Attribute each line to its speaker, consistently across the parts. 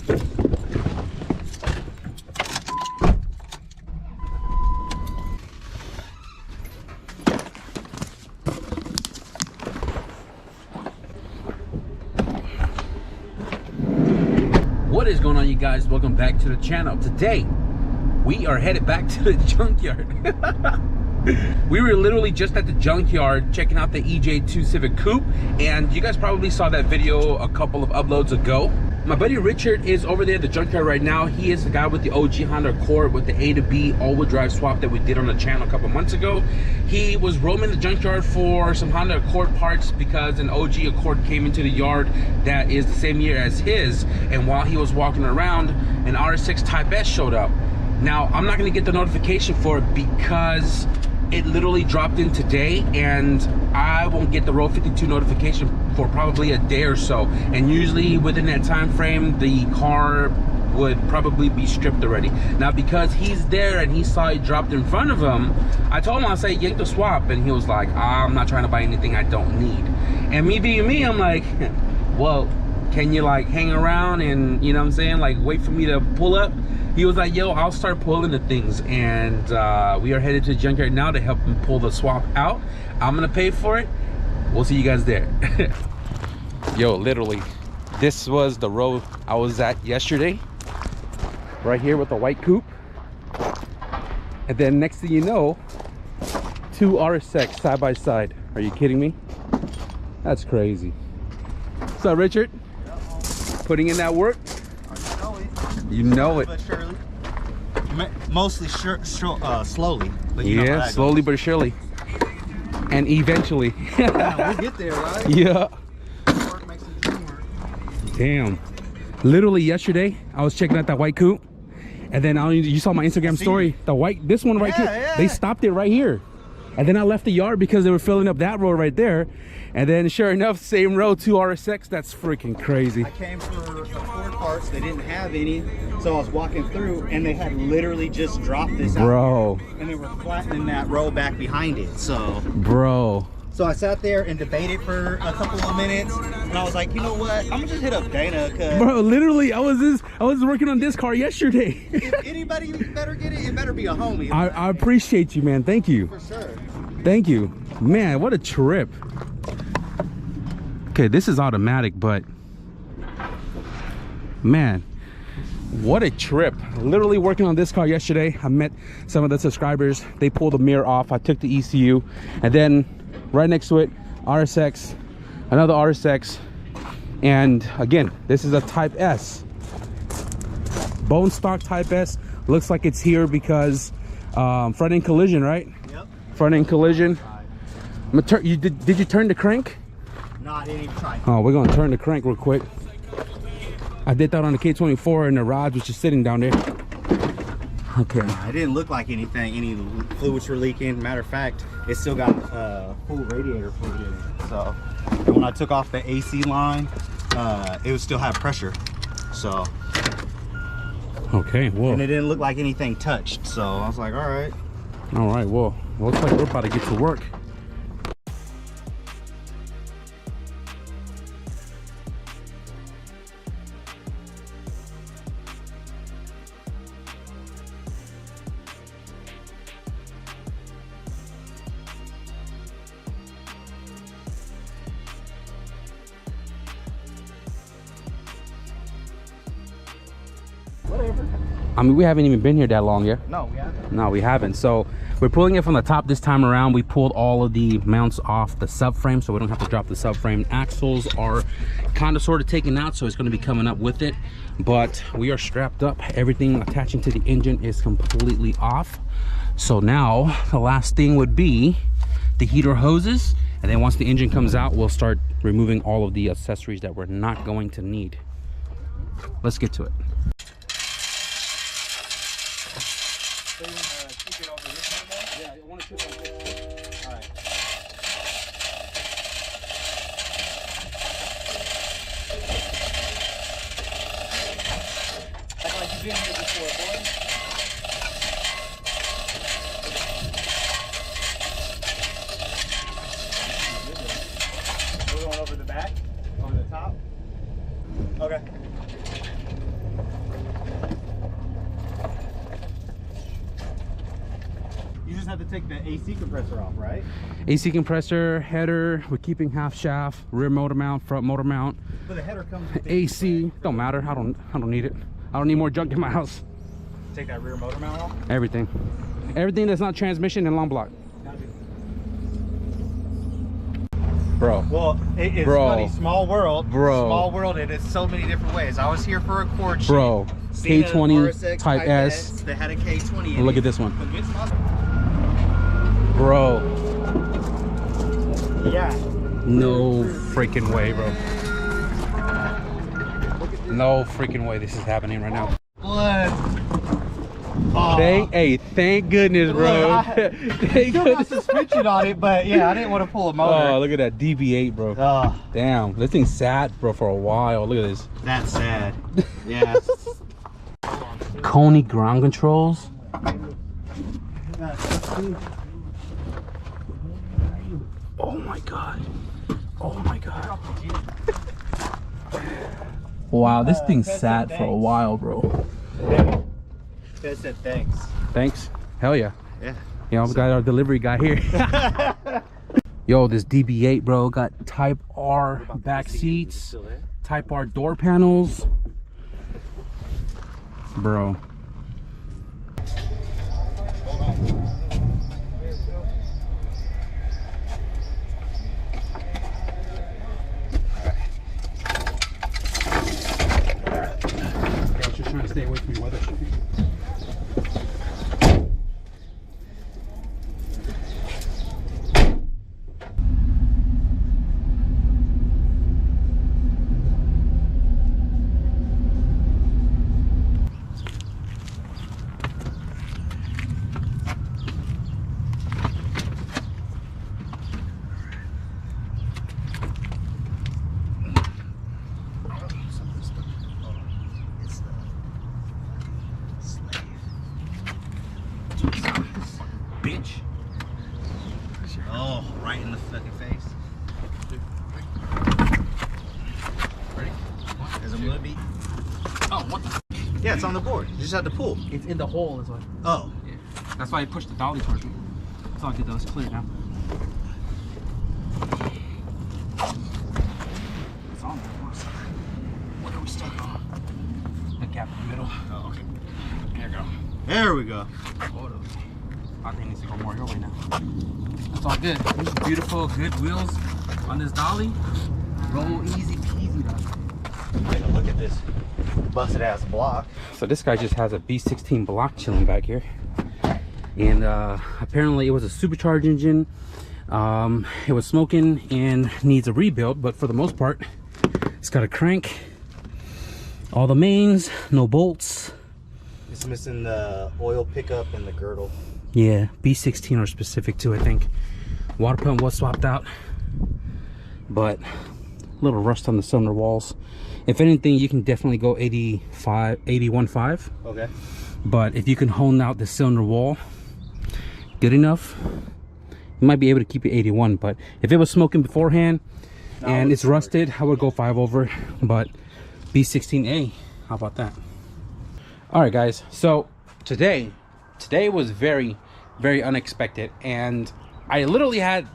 Speaker 1: What is going on, you guys? Welcome back to the channel. Today we are headed back to the junkyard. We were literally just at the junkyard checking out the EJ2 Civic Coupe, and you guys probably saw that video a couple of uploads ago. My buddy Richard is over there at the junkyard right now. He is the guy with the OG Honda Accord with the A to B all-wheel drive swap that we did on the channel a couple months ago. He was roaming the junkyard for some Honda Accord parts because an OG Accord came into the yard that is the same year as his, and while he was walking around, an RSX Type-S showed up. Now, I'm not going to get the notification for it because it literally dropped in today, and I won't get the Row 52 notification for probably a day or so. And usually within that time frame, the car would probably be stripped already. Now, because he's there and he saw it dropped in front of him, I told him, I say, yank the swap, and he was like, I'm not trying to buy anything I don't need. And me being me, I'm like, well, can you like hang around and, you know what I'm saying, like wait for me to pull up? He was like, yo, I'll start pulling the things. And we are headed to the junkyard now to help him pull the swap out. I'm gonna pay for it. We'll see you guys there. Yo, literally, this was the row I was at yesterday. Right here with the white coupe. And then next thing you know, two RSX side by side. Are you kidding me? That's crazy. What's up, Richard? Putting in that work? You know it. But surely.
Speaker 2: Mostly slowly. But you
Speaker 1: yeah, slowly but surely. And eventually.
Speaker 2: Yeah, we'll get there, right?
Speaker 1: Yeah.
Speaker 2: Work makes the dream work.
Speaker 1: Damn. Literally yesterday, I was checking out that white coupe. And then you saw my Instagram story. The white, this one right here. Yeah. They stopped it right here. And then I left the yard because they were filling up that road right there. And then sure enough, same road, two RSX. That's freaking crazy.
Speaker 2: I came for Accord parts. They didn't have any. So I was walking through and they had literally just dropped this out. And they were flattening that row back behind it. So So I sat there and debated for a couple of minutes, and I was like, you know what? I'm gonna just hit up Dana.
Speaker 1: Bro, literally, I was working on this car yesterday.
Speaker 2: If anybody better get it, it better be a homie.
Speaker 1: I appreciate you, man. Thank you.
Speaker 2: For sure.
Speaker 1: Thank you, man. What a trip. Okay, this is automatic, but man, what a trip. Literally working on this car yesterday. I met some of the subscribers. They pulled the mirror off. I took the ECU, and then right next to it, RSX, another RSX, and again, this is a Type-S. Bone stock Type-S. Looks like it's here because front end collision, right?
Speaker 2: Yep.
Speaker 1: Front end collision. Did you turn the crank?
Speaker 2: No, I didn't even try.
Speaker 1: Oh, we're gonna turn the crank real quick. I did that on the K24 and the rods was just sitting down there. Okay.
Speaker 2: It didn't look like anything. Any fluids were leaking. Matter of fact, it still got full radiator fluid in it. So, and when I took off the AC line, it would still have pressure. So.
Speaker 1: Okay. Well.
Speaker 2: And it didn't look like anything touched. So I was like, all right.
Speaker 1: All right. Well, looks like we're about to get to work. I mean, we haven't even been here that long yet.
Speaker 2: No, we haven't.
Speaker 1: No, we haven't. So we're pulling it from the top this time around. We pulled all of the mounts off the subframe, so we don't have to drop the subframe. Axles are kind of sort of taken out, so it's going to be coming up with it. But we are strapped up. Everything attaching to the engine is completely off. So now the last thing would be the heater hoses. And then once the engine comes out, we'll start removing all of the accessories that we're not going to need. Let's get to it. Yeah, I want to shoot on this. All right. Act like you've been here before, boy.
Speaker 2: We're going over the back, over the top. Okay. take the AC compressor off, right?
Speaker 1: AC compressor, header, we're keeping half shaft, rear motor mount, front motor mount.
Speaker 2: But the header comes with
Speaker 1: AC, don't matter. I don't need it. I don't need more junk in my house.
Speaker 2: Take that rear motor mount off?
Speaker 1: Everything that's not transmission and long block. Bro.
Speaker 2: Well, it's funny. Small world. Bro. Small world. It is so many different ways. I was here for a cord sheet.
Speaker 1: Bro. K20
Speaker 2: RSX
Speaker 1: Type-S.
Speaker 2: They had a K20.
Speaker 1: Look at this one. Bro.
Speaker 2: Yeah.
Speaker 1: No freaking way, bro. No freaking way this is happening right now.
Speaker 2: Blood.
Speaker 1: Thank goodness, bro.
Speaker 2: Thank goodness. Suspension on it, but yeah, I didn't want to pull a motor.
Speaker 1: Oh, look at that DB8, bro. Damn, this thing sat, bro, for a while. Look at this.
Speaker 2: That's sad. Yeah.
Speaker 1: KONIG ground controls. Oh my god. Oh my god. Wow, this thing sat for a while, bro.
Speaker 2: That said thanks.
Speaker 1: Thanks? Hell yeah.
Speaker 2: Yeah.
Speaker 1: You know, we got our delivery guy here. Yo, this DB8, bro, got Type R back seats, Type R door panels. Bro. Trying to stay away from your weather shipping. Bitch.
Speaker 2: Oh, right in the fucking face. Ready? There's a movie.
Speaker 1: Oh, what the?
Speaker 2: Yeah, it's on the board. You just have to pull.
Speaker 1: It's in the hole, is what.
Speaker 2: Oh.
Speaker 1: Yeah. That's why I pushed the dolly towards me. That's all I did, though. It's clear now. It's on there. What are we stuck on? The gap in the middle.
Speaker 2: Oh, okay.
Speaker 1: There we go.
Speaker 2: There we go.
Speaker 1: I think it needs to go more your way now. That's all good. These beautiful, good wheels on this dolly. Roll easy peasy.
Speaker 2: Take a look at this busted ass block.
Speaker 1: So this guy just has a B16 block chilling back here. And apparently it was a supercharged engine. It was smoking and needs a rebuild, but for the most part, it's got a crank. All the mains, no bolts.
Speaker 2: It's missing the oil pickup and the girdle.
Speaker 1: Yeah, B16 are specific to, I think. Water pump was swapped out, but a little rust on the cylinder walls. If anything, you can definitely go 81.5.
Speaker 2: Okay.
Speaker 1: But if you can hone out the cylinder wall good enough, you might be able to keep it 81. But if it was smoking beforehand and it's rusted, I would go 5 over. But B16A, how about that? All right, guys. So today was very unexpected, and I literally had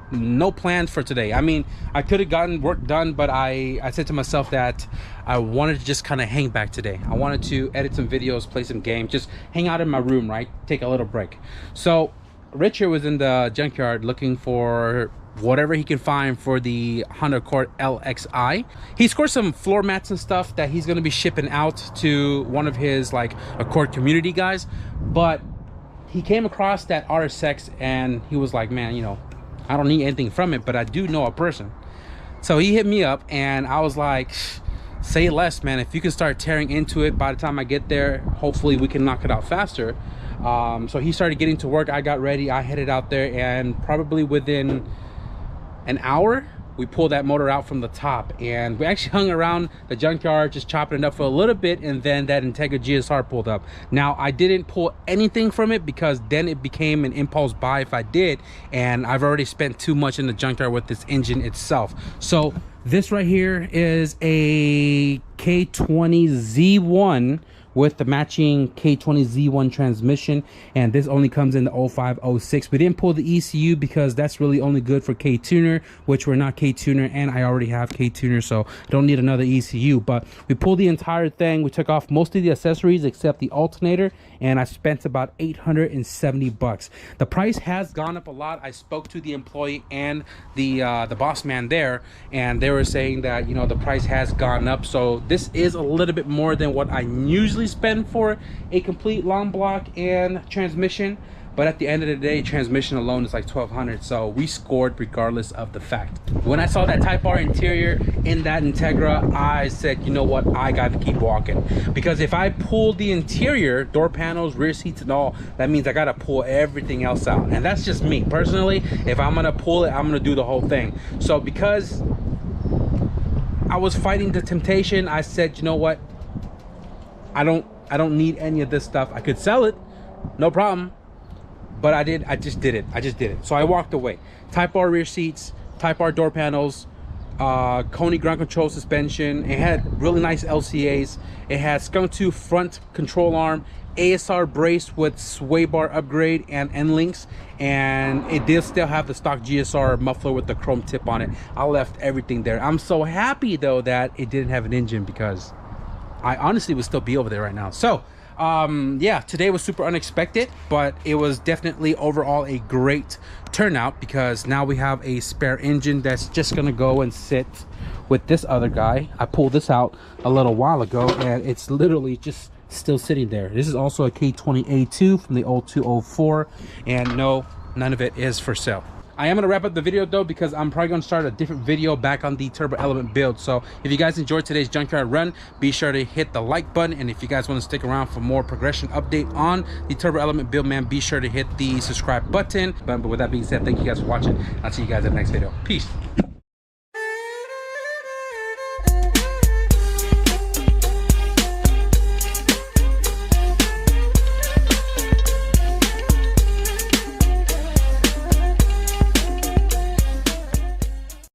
Speaker 1: no plans for today. I mean, I could have gotten work done, but I said to myself that I wanted to just kind of hang back today. I wanted to edit some videos, play some games, just hang out in my room, right? Take a little break. So Rich here was in the junkyard looking for whatever he can find for the Honda Accord LXI. He scored some floor mats and stuff that he's going to be shipping out to one of his like Accord community guys. But he came across that RSX and he was like, man, you know, I don't need anything from it, but I do know a person. So he hit me up and I was like, say less, man. If you can start tearing into it by the time I get there, hopefully we can knock it out faster. So he started getting to work. I got ready. I headed out there, and probably within an hour we pulled that motor out from the top, and we actually hung around the junkyard just chopping it up for a little bit, and then that Integra GSR pulled up. Now I didn't pull anything from it because then it became an impulse buy if I did, and I've already spent too much in the junkyard with this engine itself. So this right here is a K20Z1 with the matching K20Z1 transmission, and this only comes in the 0506. We didn't pull the ECU because that's really only good for K-tuner, which we're not K-tuner, and I already have K-tuner, so I don't need another ECU. But we pulled the entire thing. We took off most of the accessories except the alternator, and I spent about 870 bucks. The price has gone up a lot. I spoke to the employee and the boss man there, and they were saying that, you know, the price has gone up. So this is a little bit more than what I usually spend for a complete long block and transmission, but at the end of the day, transmission alone is like $1,200, so we scored regardless of the fact. When I saw that Type R interior in that Integra, I said, you know what, I got to keep walking, because if I pull the interior, door panels, rear seats and all, that means I got to pull everything else out, and that's just me personally. If I'm gonna pull it, I'm gonna do the whole thing. So because I was fighting the temptation, I said, you know what, I don't need any of this stuff. I could sell it, no problem, but I just did it. So I walked away. Type R rear seats, Type R door panels, KONIG ground control suspension. It had really nice LCAs. It had Skunk 2 front control arm, ASR brace with sway bar upgrade and end links, and it did still have the stock GSR muffler with the chrome tip on it. I left everything there. I'm so happy though that it didn't have an engine, because I honestly would still be over there right now. So yeah, today was super unexpected, but it was definitely overall a great turnout, because now we have a spare engine that's just gonna go and sit with this other guy. I pulled this out a little while ago, and it's literally just still sitting there. This is also a K20A2 from the 0204, and no, none of it is for sale. I am gonna wrap up the video though, because I'm probably gonna start a different video back on the turbo element build. So if you guys enjoyed today's junkyard run, be sure to hit the like button, and if you guys want to stick around for more progression update on the turbo element build, man, be sure to hit the subscribe button. But with that being said, thank you guys for watching. I'll see you guys in the next video. Peace.